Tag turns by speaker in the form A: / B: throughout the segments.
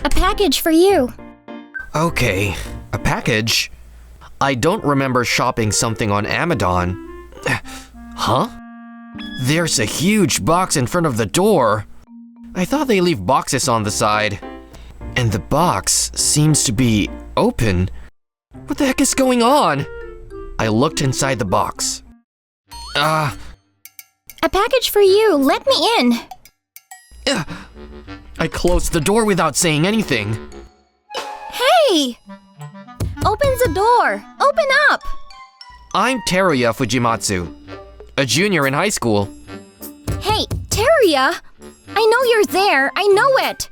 A: A package for you.
B: Okay, a package? I don't remember shopping something on Amazon. Huh? There's a huge box in front of the door. I thought they leave boxes on the side. And the box seems to be open. What the heck is going on? I looked inside the box.
A: A package for you. Let me in.
B: I closed the door without saying anything.
A: Hey! Open the door. Open up.
B: I'm Teruya Fujimatsu, a junior in high school.
A: Hey, Teruya! I know you're there. I know it.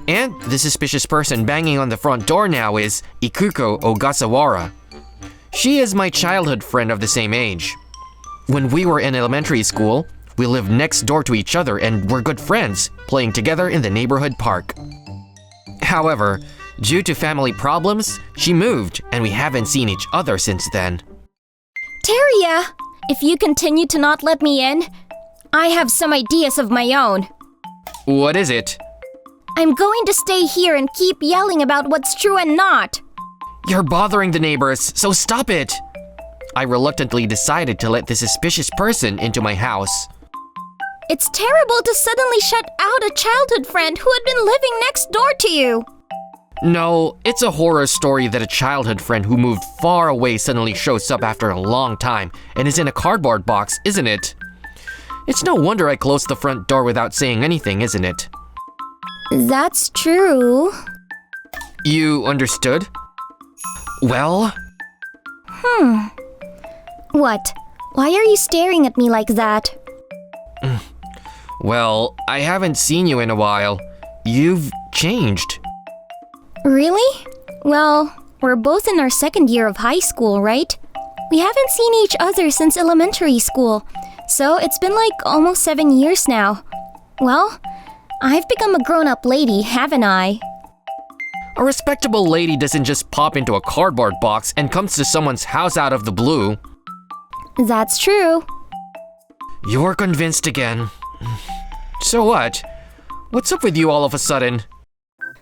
B: And the suspicious person banging on the front door now is Ikuko Ogasawara. She is my childhood friend of the same age. When we were in elementary school, we lived next door to each other and were good friends, playing together in the neighborhood park. However, due to family problems, she moved and we haven't seen each other since then.
A: Teruya, if you continue to not let me in, I have some ideas of my own.
B: What is it?
A: I'm going to stay here and keep yelling about what's true and not.
B: You're bothering the neighbors, so stop it! I reluctantly decided to let the suspicious person into my house.
A: It's terrible to suddenly shut out a childhood friend who had been living next door to you.
B: No, it's a horror story that a childhood friend who moved far away suddenly shows up after a long time and is in a cardboard box, isn't it? It's no wonder I closed the front door without saying anything, isn't it?
A: That's true.
B: You understood? Well?
A: What? Why are you staring at me like that?
B: Well, I haven't seen you in a while. You've changed.
A: Really? Well, we're both in our second year of high school, right? We haven't seen each other since elementary school, so it's been like almost 7 years now. Well, I've become a grown-up lady, haven't I?
B: A respectable lady doesn't just pop into a cardboard box and comes to someone's house out of the blue.
A: That's true.
B: You're convinced again. So what? What's up with you all of a sudden?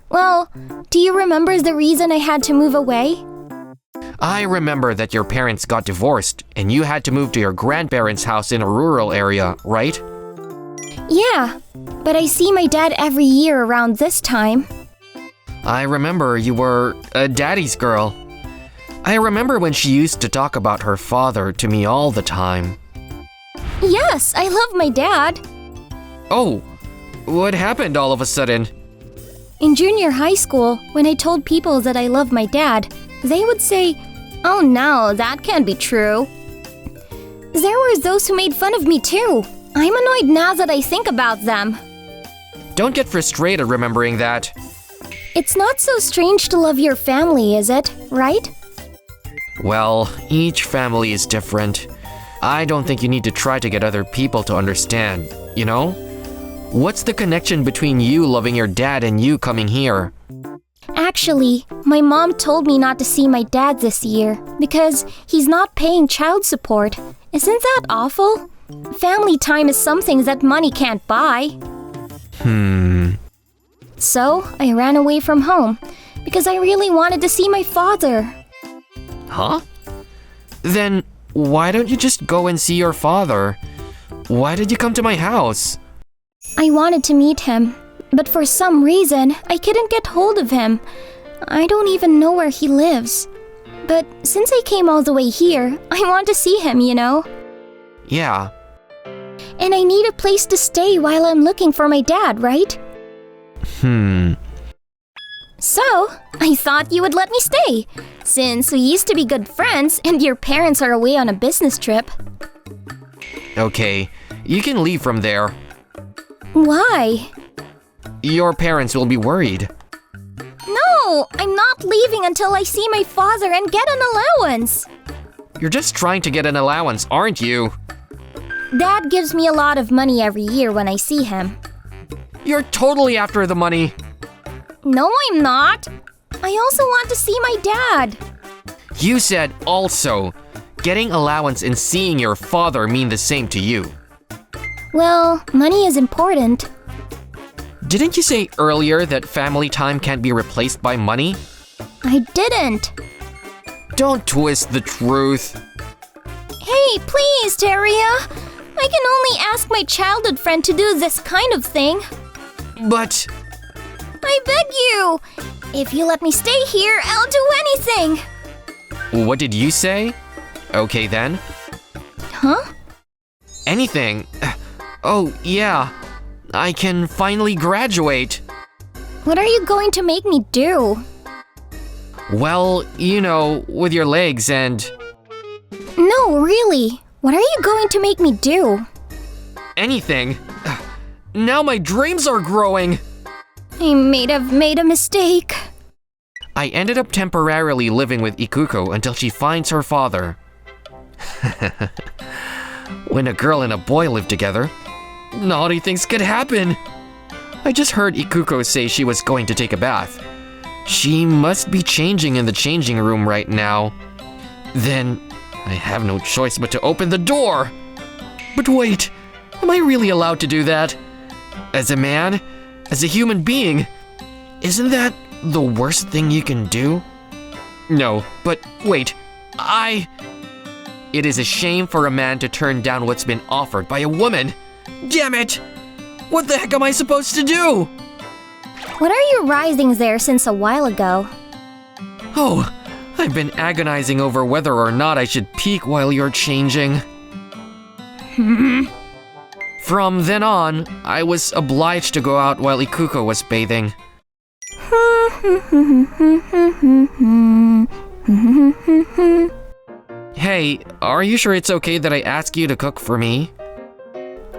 A: Well, do you remember the reason I had to move away?
B: I remember that your parents got divorced and you had to move to your grandparents' house in a rural area, right?
A: Yeah, but I see my dad every year around this time.
B: I remember you were a daddy's girl. I remember when she used to talk about her father to me all the time.
A: Yes, I love my dad.
B: Oh, what happened all of a sudden?
A: In junior high school, when I told people that I love my dad, they would say, "Oh no, that can't be true." There were those who made fun of me too. I'm annoyed now that I think about them.
B: Don't get frustrated remembering that.
A: It's not so strange to love your family, is it? Right?
B: Well, each family is different. I don't think you need to try to get other people to understand, you know? What's the connection between you loving your dad and you coming here?
A: Actually, my mom told me not to see my dad this year because he's not paying child support. Isn't that awful? Family time is something that money can't buy. So, I ran away from home because I really wanted to see my father.
B: Huh? Then why don't you just go and see your father? Why did you come to my house?
A: I wanted to meet him, but for some reason, I couldn't get hold of him. I don't even know where he lives. But since I came all the way here, I want to see him, you know?
B: Yeah.
A: And I need a place to stay while I'm looking for my dad, right? So, I thought you would let me stay, since we used to be good friends and your parents are away on a business trip.
B: Okay, you can leave from there.
A: Why?
B: Your parents will be worried.
A: No, I'm not leaving until I see my father and get an allowance.
B: You're just trying to get an allowance, aren't you?
A: Dad gives me a lot of money every year when I see him.
B: You're totally after the money.
A: No, I'm not. I also want to see my dad.
B: You said also. Getting allowance and seeing your father mean the same to you.
A: Well, money is important.
B: Didn't you say earlier that family time can't be replaced by money?
A: I didn't.
B: Don't twist the truth.
A: Hey, please, Teria. I can only ask my childhood friend to do this kind of thing.
B: But...
A: I beg you. If you let me stay here, I'll do anything.
B: What did you say? Okay then.
A: Huh?
B: Anything. Oh, yeah. I can finally graduate.
A: What are you going to make me do?
B: Well, you know, with your legs and...
A: No, really. What are you going to make me do?
B: anything. Now my dreams are growing.
A: I may have made a mistake.
B: I ended up temporarily living with Ikuko until she finds her father. When a girl and a boy live together, naughty things could happen. I just heard Ikuko say she was going to take a bath. She must be changing in the changing room right now. Then, I have no choice but to open the door. But wait, am I really allowed to do that? As a man, as a human being, isn't that the worst thing you can do? No, but wait, It is a shame for a man to turn down what's been offered by a woman. Damn it! What the heck am I supposed to do?
A: What are you rising there since a while ago?
B: Oh, I've been agonizing over whether or not I should peek while you're changing. From then on, I was obliged to go out while Ikuko was bathing. Hey, are you sure it's okay that I ask you to cook for me?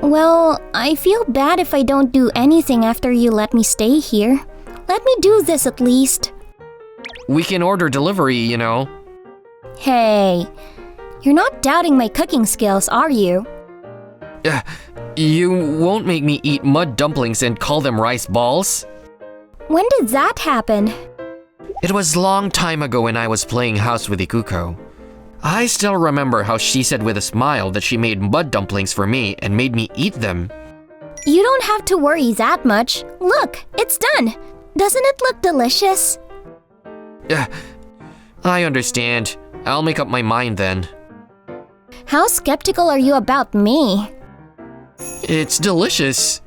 A: Well, I feel bad if I don't do anything after you let me stay here. Let me do this at least.
B: We can order delivery, you know.
A: Hey, you're not doubting my cooking skills, are you?
B: You won't make me eat mud dumplings and call them rice balls?
A: When did that happen?
B: It was long time ago when I was playing house with Ikuko. I still remember how she said with a smile that she made mud dumplings for me and made me eat them.
A: You don't have to worry that much. Look, it's done. Doesn't it look delicious?
B: I understand. I'll make up my mind then.
A: How skeptical are you about me?
B: It's delicious.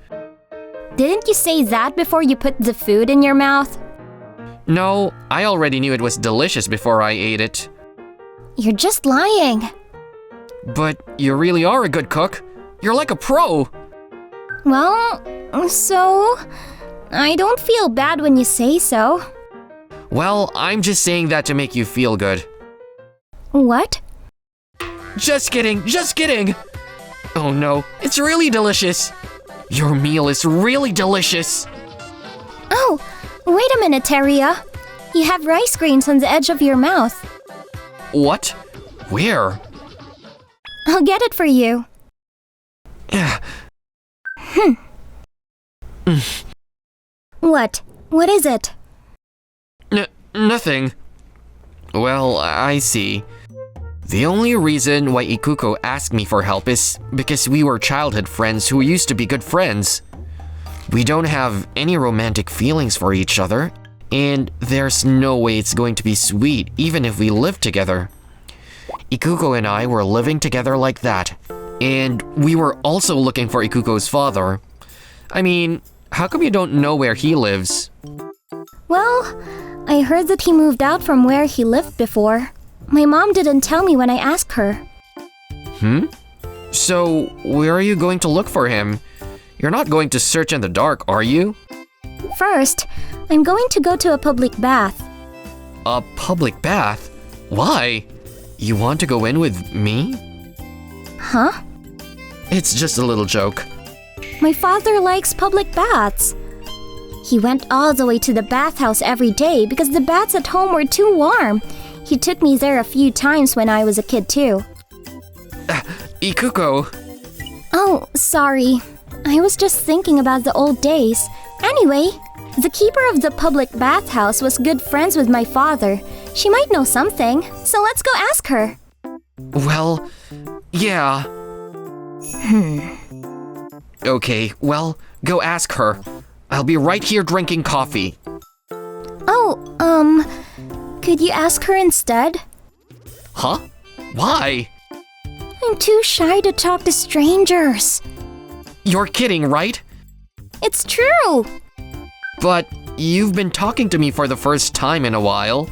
A: Didn't you say that before you put the food in your mouth?
B: No, I already knew it was delicious before I ate it.
A: You're just lying.
B: But you really are a good cook. You're like a pro.
A: Well, so... I don't feel bad when you say so.
B: Well, I'm just saying that to make you feel good.
A: What?
B: Just kidding, just kidding! Oh no, it's really delicious. Your meal is really delicious.
A: Oh, wait a minute, Teria. You have rice grains on the edge of your mouth.
B: What? Where?
A: I'll get it for you. What? What is it?
B: Nothing. Well, I see. The only reason why Ikuko asked me for help is because we were childhood friends who used to be good friends. We don't have any romantic feelings for each other, and there's no way it's going to be sweet even if we live together. Ikuko and I were living together like that, and we were also looking for Ikuko's father. I mean, how come you don't know where he lives?
A: Well, I heard that he moved out from where he lived before. My mom didn't tell me when I asked her.
B: So, where are you going to look for him? You're not going to search in the dark, are you?
A: First, I'm going to go to a public bath.
B: A public bath? Why? You want to go in with me?
A: Huh?
B: It's just a little joke.
A: My father likes public baths. He went all the way to the bathhouse every day because the baths at home were too warm. He took me there a few times when I was a kid too.
B: Ikuko.
A: Oh, sorry. I was just thinking about the old days. Anyway, the keeper of the public bathhouse was good friends with my father. She might know something, so let's go ask her.
B: Well, yeah. Okay, well, go ask her. I'll be right here drinking coffee.
A: Oh, could you ask her instead?
B: Huh? Why?
A: I'm too shy to talk to strangers.
B: You're kidding, right?
A: It's true.
B: But you've been talking to me for the first time in a while.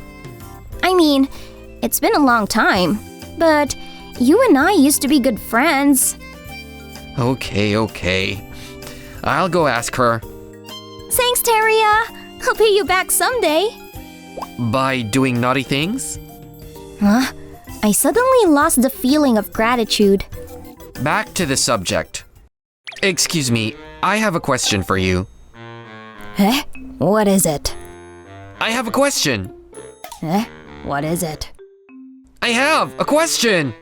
A: I mean, it's been a long time, but you and I used to be good friends.
B: Okay. I'll go ask her.
A: Thanks, Teria. I'll pay you back someday.
B: By doing naughty things?
A: Huh? I suddenly lost the feeling of gratitude.
B: Back to the subject. Excuse me, I have a question for you.
A: Eh? What is it?
B: I have a question.
A: Eh? What is it?
B: I have a question.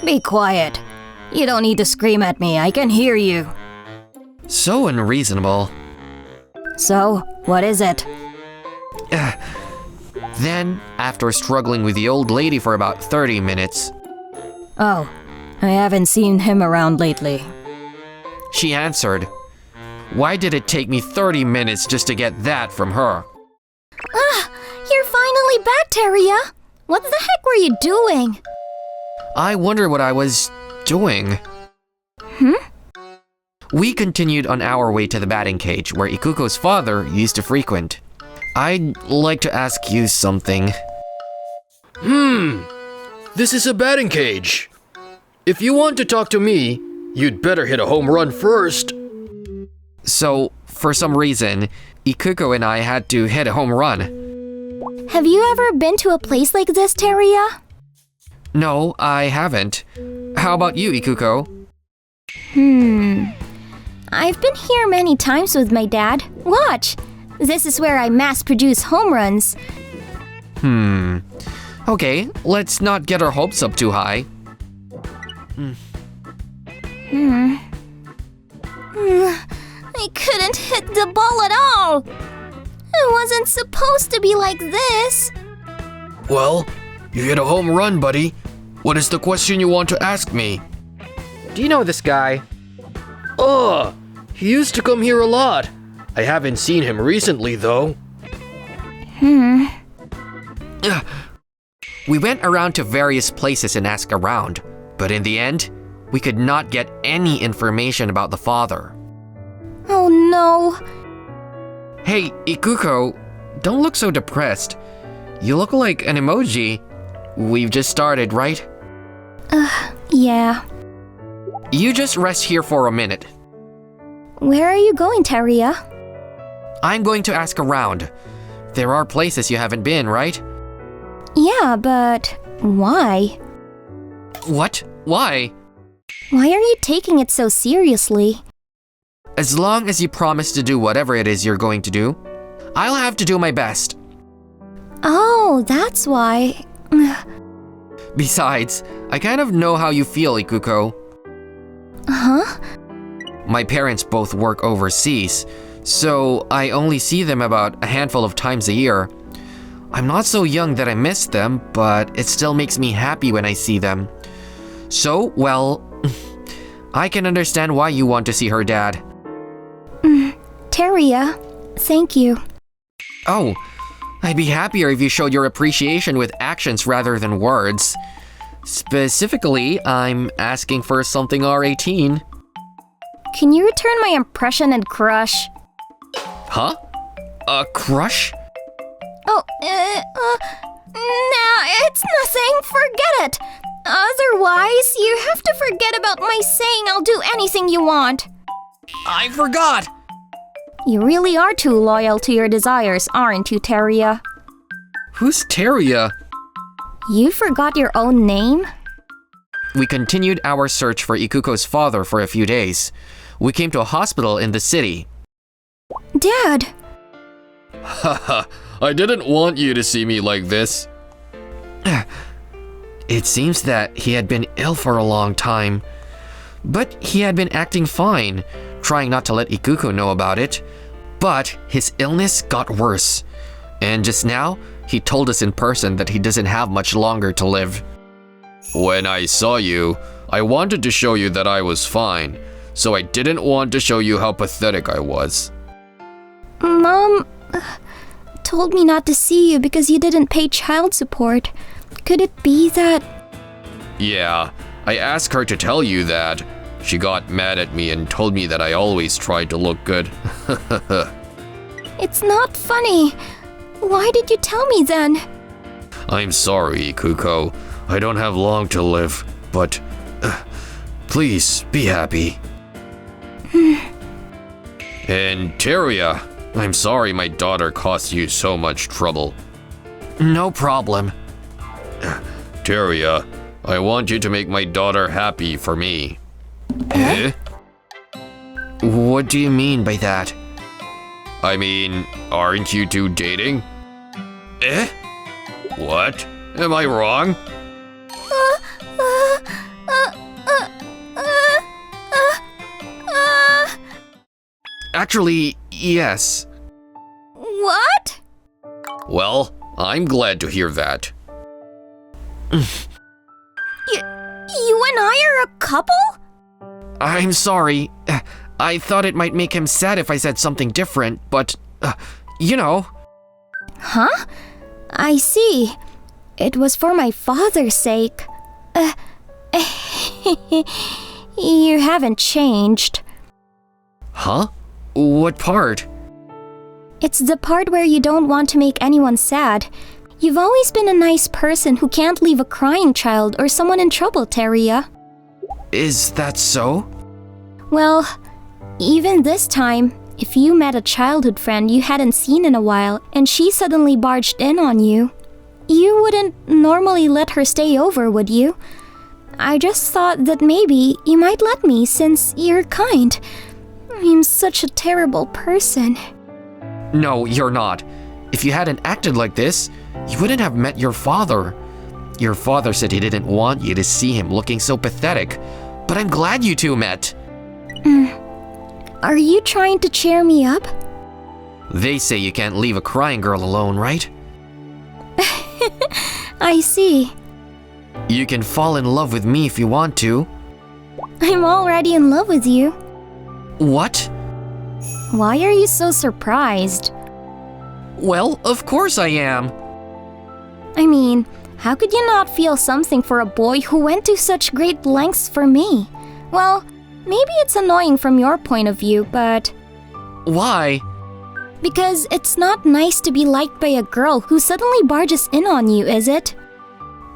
A: Be quiet. You don't need to scream at me, I can hear you.
B: So unreasonable.
A: So, what is it?
B: Then, after struggling with the old lady for about 30 minutes,
A: Oh, I haven't seen him around lately.
B: she answered, "Why did it take me 30 minutes just to get that from her?"
A: You're finally back, Teria. What the heck were you doing?
B: I wonder what I was doing. We continued on our way to the batting cage where Ikuko's father used to frequent. I'd like to ask you something.
C: This is a batting cage. If you want to talk to me, you'd better hit a home run first.
B: So, for some reason, Ikuko and I had to hit a home run.
A: Have you ever been to a place like this, Teria?
B: No, I haven't. How about you, Ikuko?
A: I've been here many times with my dad. Watch! This is where I mass-produce home runs.
B: Okay, let's not get our hopes up too high.
A: I couldn't hit the ball at all. It wasn't supposed to be like this.
C: Well, you hit a home run, buddy. What is the question you want to ask me?
B: Do you know this guy?
C: He used to come here a lot. I haven't seen him recently, though.
B: We went around to various places and asked around, but in the end, we could not get any information about the father.
A: Oh no.
B: Hey, Ikuko, don't look so depressed. You look like an emoji. We've just started, right?
A: Yeah.
B: You just rest here for a minute.
A: Where are you going, Teria?
B: I'm going to ask around. There are places you haven't been, right?
A: Yeah, but why?
B: What? Why?
A: Why are you taking it so seriously?
B: As long as you promise to do whatever it is you're going to do, I'll have to do my best.
A: Oh, that's why.
B: Besides, I kind of know how you feel, Ikuko.
A: Huh?
B: My parents both work overseas, so I only see them about a handful of times a year. I'm not so young that I miss them, but it still makes me happy when I see them. So, well, I can understand why you want to see her dad.
A: Teria, thank you.
B: Oh, I'd be happier if you showed your appreciation with actions rather than words. Specifically, I'm asking for something R18.
A: Can you return my impression and crush?
B: Huh? A crush?
A: Oh, nah, it's nothing. Forget it. Otherwise, you have to forget about my saying I'll do anything you want.
B: I forgot!
A: You really are too loyal to your desires, aren't you, Teria?
B: Who's Teria?
A: You forgot your own name?
B: We continued our search for Ikuko's father for a few days. We came to a hospital in the city.
A: Dad!
C: Haha, I didn't want you to see me like this.
B: It seems that he had been ill for a long time. But he had been acting fine, trying not to let Ikuko know about it. But his illness got worse. And just now, he told us in person that he doesn't have much longer to live.
C: When I saw you, I wanted to show you that I was fine, so I didn't want to show you how pathetic I was.
A: Mom told me not to see you because you didn't pay child support. Could it be that...
C: Yeah, I asked her to tell you that. She got mad at me and told me that I always tried to look good.
A: It's not funny. Why did you tell me then?
C: I'm sorry, Ikuko. I don't have long to live, but please be happy. And Teria, I'm sorry my daughter caused you so much trouble.
B: No problem.
C: Teria, I want you to make my daughter happy for me. Eh?
B: What do you mean by that?
C: I mean, aren't you two dating?
B: Eh?
C: What? Am I wrong?
B: Actually, yes.
A: What?
C: Well, I'm glad to hear that.
A: You and I are a couple?
B: I'm sorry. I thought it might make him sad if I said something different, but, you know.
A: Huh? I see. It was for my father's sake. You haven't changed.
B: Huh? What part?
A: It's the part where you don't want to make anyone sad. You've always been a nice person who can't leave a crying child or someone in trouble, Teria.
B: Is that so?
A: Well, even this time, if you met a childhood friend you hadn't seen in a while and she suddenly barged in on you, you wouldn't normally let her stay over, would you? I just thought that maybe you might let me since you're kind. I'm such a terrible person.
B: No, you're not. If you hadn't acted like this, you wouldn't have met your father. Your father said he didn't want you to see him looking so pathetic, but I'm glad you two met.
A: Are you trying to cheer me up?
B: They say you can't leave a crying girl alone, right?
A: I see.
B: You can fall in love with me if you want to.
A: I'm already in love with you.
B: What?
A: Why are you so surprised?
B: Well, of course I am.
A: I mean, how could you not feel something for a boy who went to such great lengths for me? Well, maybe it's annoying from your point of view, but...
B: Why?
A: Because it's not nice to be liked by a girl who suddenly barges in on you, is it?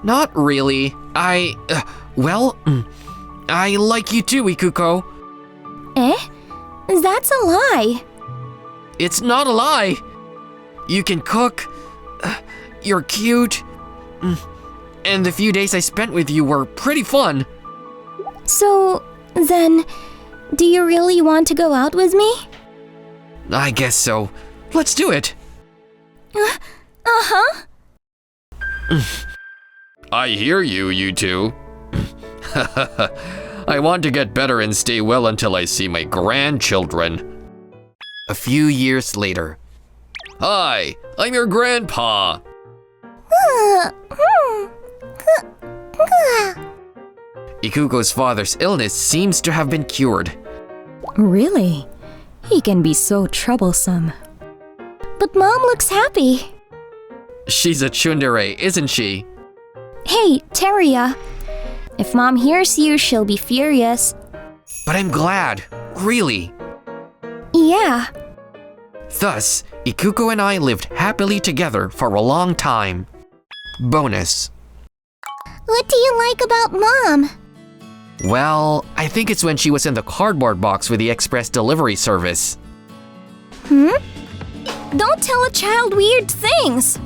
B: Not really. I like you too, Ikuko.
A: Eh? That's a lie.
B: It's not a lie. You can cook. You're cute. And the few days I spent with you were pretty fun.
A: So, then, do you really want to go out with me?
B: I guess so. Let's do it.
A: Uh-huh.
C: I hear you, you two. I want to get better and stay well until I see my grandchildren.
B: A few years later.
C: Hi, I'm your grandpa.
B: Ikuko's father's illness seems to have been cured.
D: Really? He can be so troublesome.
A: But Mom looks happy.
B: She's a tsundere, isn't she?
A: Hey, Teria. If Mom hears you, she'll be furious.
B: But I'm glad, really.
A: Yeah.
B: Thus, Ikuko and I lived happily together for a long time. Bonus.
A: What do you like about Mom?
B: Well, I think it's when she was in the cardboard box with the express delivery service.
A: Don't tell a child weird things.